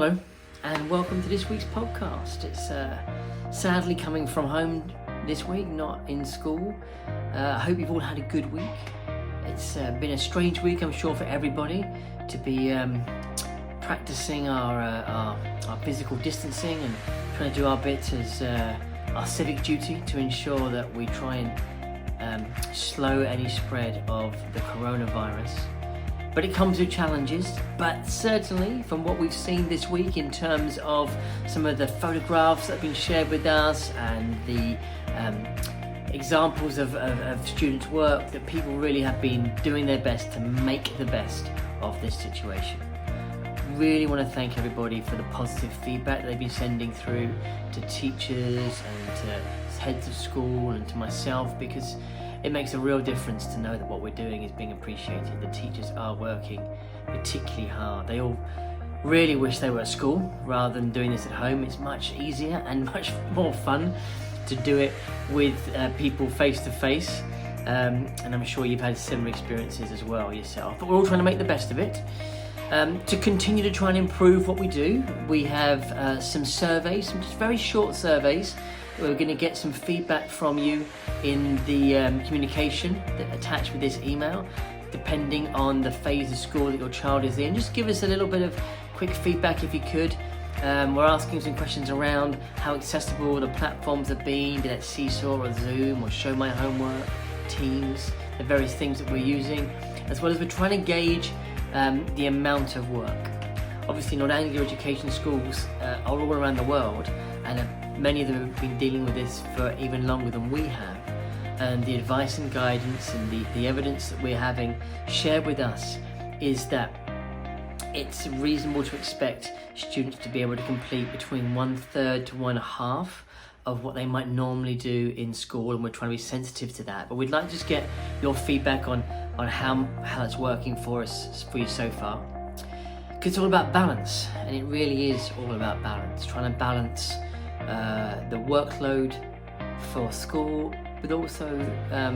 Hello, and welcome to this week's podcast. It's sadly coming from home this week, not in school. I hope you've all had a good week. It's been a strange week, I'm sure, for everybody to be practicing our physical distancing and trying to do our bit as our civic duty to ensure that we try and slow any spread of the coronavirus. But it comes with challenges, but certainly from what we've seen this week in terms of some of the photographs that have been shared with us and the examples of students' work, that people really have been doing their best to make the best of this situation. Really want to thank everybody for the positive feedback that they've been sending through to teachers and to heads of school and to myself, because it makes a real difference to know that what we're doing is being appreciated. The teachers are working particularly hard. They all really wish they were at school rather than doing this at home. It's much easier and much more fun to do it with people face to face. And I'm sure you've had similar experiences as well yourself. But we're all trying to make the best of it. To continue to try and improve what we do, we have some surveys, some just very short surveys. We're going to get some feedback from you in the communication that attached with this email, depending on the phase of school that your child is in. Just give us a little bit of quick feedback if you could. We're asking some questions around how accessible the platforms have been, be that Seesaw or Zoom or Show My Homework, Teams, the various things that we're using, as well as we're trying to gauge the amount of work. Obviously, non-Anglia education schools are all around the world, and many of them have been dealing with this for even longer than we have. And the advice and guidance and the evidence that we're having shared with us is that it's reasonable to expect students to be able to complete between 1/3 to 1/2 of what they might normally do in school, and we're trying to be sensitive to that. But we'd like to just get your feedback on how it's working for you so far. Because it's all about balance, and it really is all about balance. Trying to balance the workload for school, but also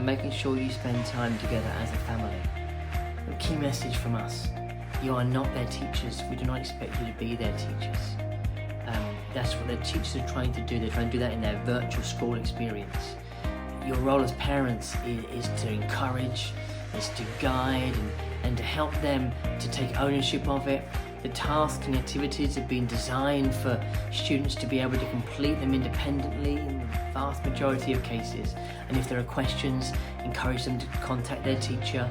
making sure you spend time together as a family. The key message from us: you are not their teachers. We do not expect you to be their teachers. That's what their teachers are trying to do. They're trying to do that in their virtual school experience. Your role as parents is to encourage, is to guide and to help them to take ownership of it. The tasks and activities have been designed for students to be able to complete them independently in the vast majority of cases. And if there are questions, encourage them to contact their teacher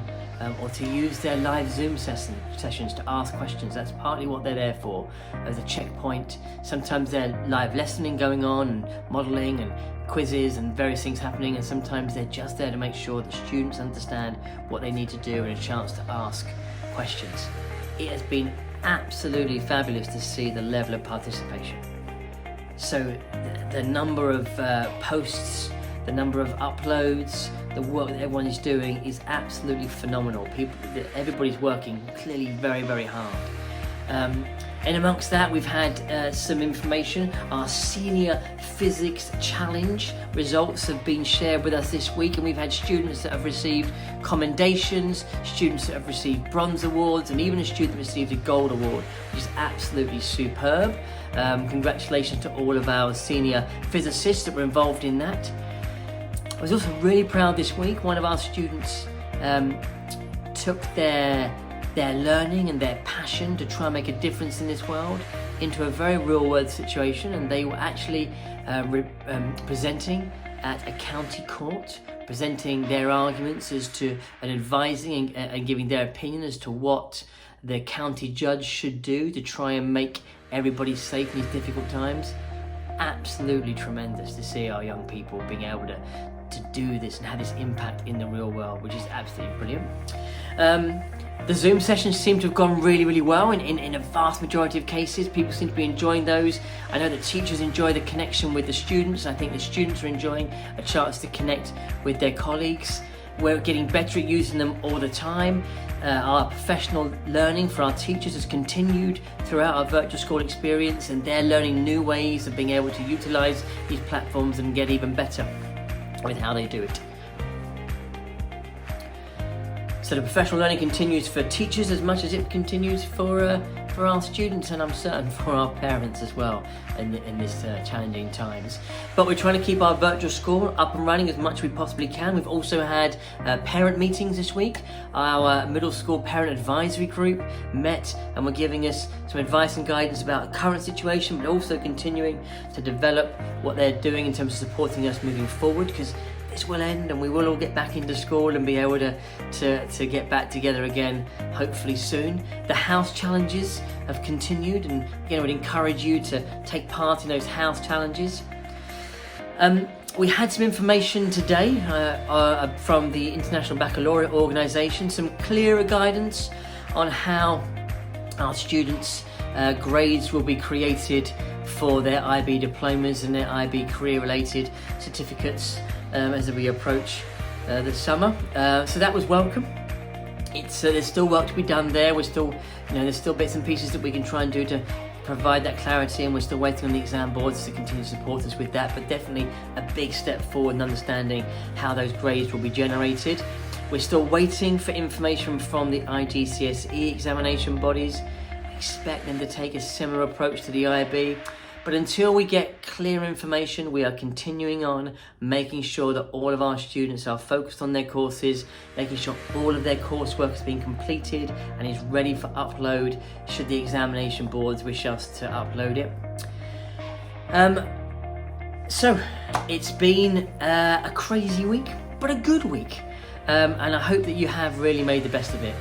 or to use their live Zoom sessions to ask questions. That's partly what they're there for, as a checkpoint. Sometimes they're live lessoning going on and modelling and quizzes and various things happening, and sometimes they're just there to make sure that students understand what they need to do and a chance to ask questions. It has been absolutely fabulous to see the level of participation. So the number of posts, the number of uploads, the work that everyone is doing is absolutely phenomenal. Everybody's working clearly very, very hard. And amongst that, we've had some information. Our senior physics challenge results have been shared with us this week, and we've had students that have received commendations, students that have received bronze awards, and even a student received a gold award, which is absolutely superb. Congratulations to all of our senior physicists that were involved in that. I was also really proud this week. One of our students took their learning and their passion to try and make a difference in this world into a very real world situation, and they were actually presenting at a county court, presenting their arguments as to and advising and giving their opinion as to what the county judge should do to try and make everybody safe in these difficult times. Absolutely tremendous to see our young people being able to do this and have this impact in the real world, which is absolutely brilliant. The Zoom sessions seem to have gone really, really well in a vast majority of cases. People seem to be enjoying those. I know that teachers enjoy the connection with the students. I think the students are enjoying a chance to connect with their colleagues. We're getting better at using them all the time. Our professional learning for our teachers has continued throughout our virtual school experience, and they're learning new ways of being able to utilize these platforms and get even better with how they do it. So the professional learning continues for teachers as much as it continues for our students, and I'm certain for our parents as well in this challenging times. But we're trying to keep our virtual school up and running as much as we possibly can. We've also had parent meetings this week. Our middle school parent advisory group met and were giving us some advice and guidance about the current situation, but also continuing to develop what they're doing in terms of supporting us moving forward, because this will end and we will all get back into school and be able to get back together again, hopefully soon. The house challenges have continued, and again, I would encourage you to take part in those house challenges. We had some information today from the International Baccalaureate Organisation, some clearer guidance on how our students' grades will be created for their IB diplomas and their IB career-related certificates as we approach the summer. So that was welcome. There's still work to be done there. We're still, there's still bits and pieces that we can try and do to provide that clarity, and we're still waiting on the exam boards to continue to support us with that, but definitely a big step forward in understanding how those grades will be generated. We're still waiting for information from the IGCSE examination bodies. We expect them to take a similar approach to the IB. But until we get clear information, we are continuing on making sure that all of our students are focused on their courses, making sure all of their coursework has been completed and is ready for upload should the examination boards wish us to upload it. So it's been a crazy week, but a good week. And I hope that you have really made the best of it.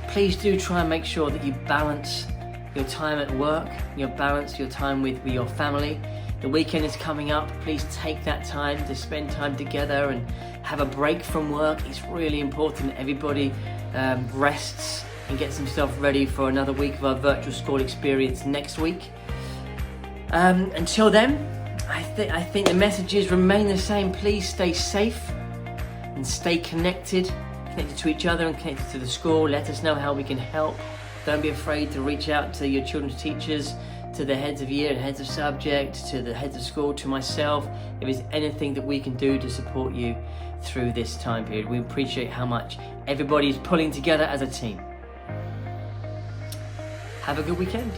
Please do try and make sure that you balance your time at work, you balance your time with your family. The weekend is coming up. Please take that time to spend time together and have a break from work. It's really important everybody rests and gets himself ready for another week of our virtual school experience next week. Until then, I think the messages remain the same. Please stay safe and stay connected to each other and connected to the school. Let us know how we can help. Don't be afraid to reach out to your children's teachers, to the heads of year and heads of subject, to the heads of school, to myself, if there's anything that we can do to support you through this time period. We appreciate how much everybody is pulling together as a team. Have a good weekend.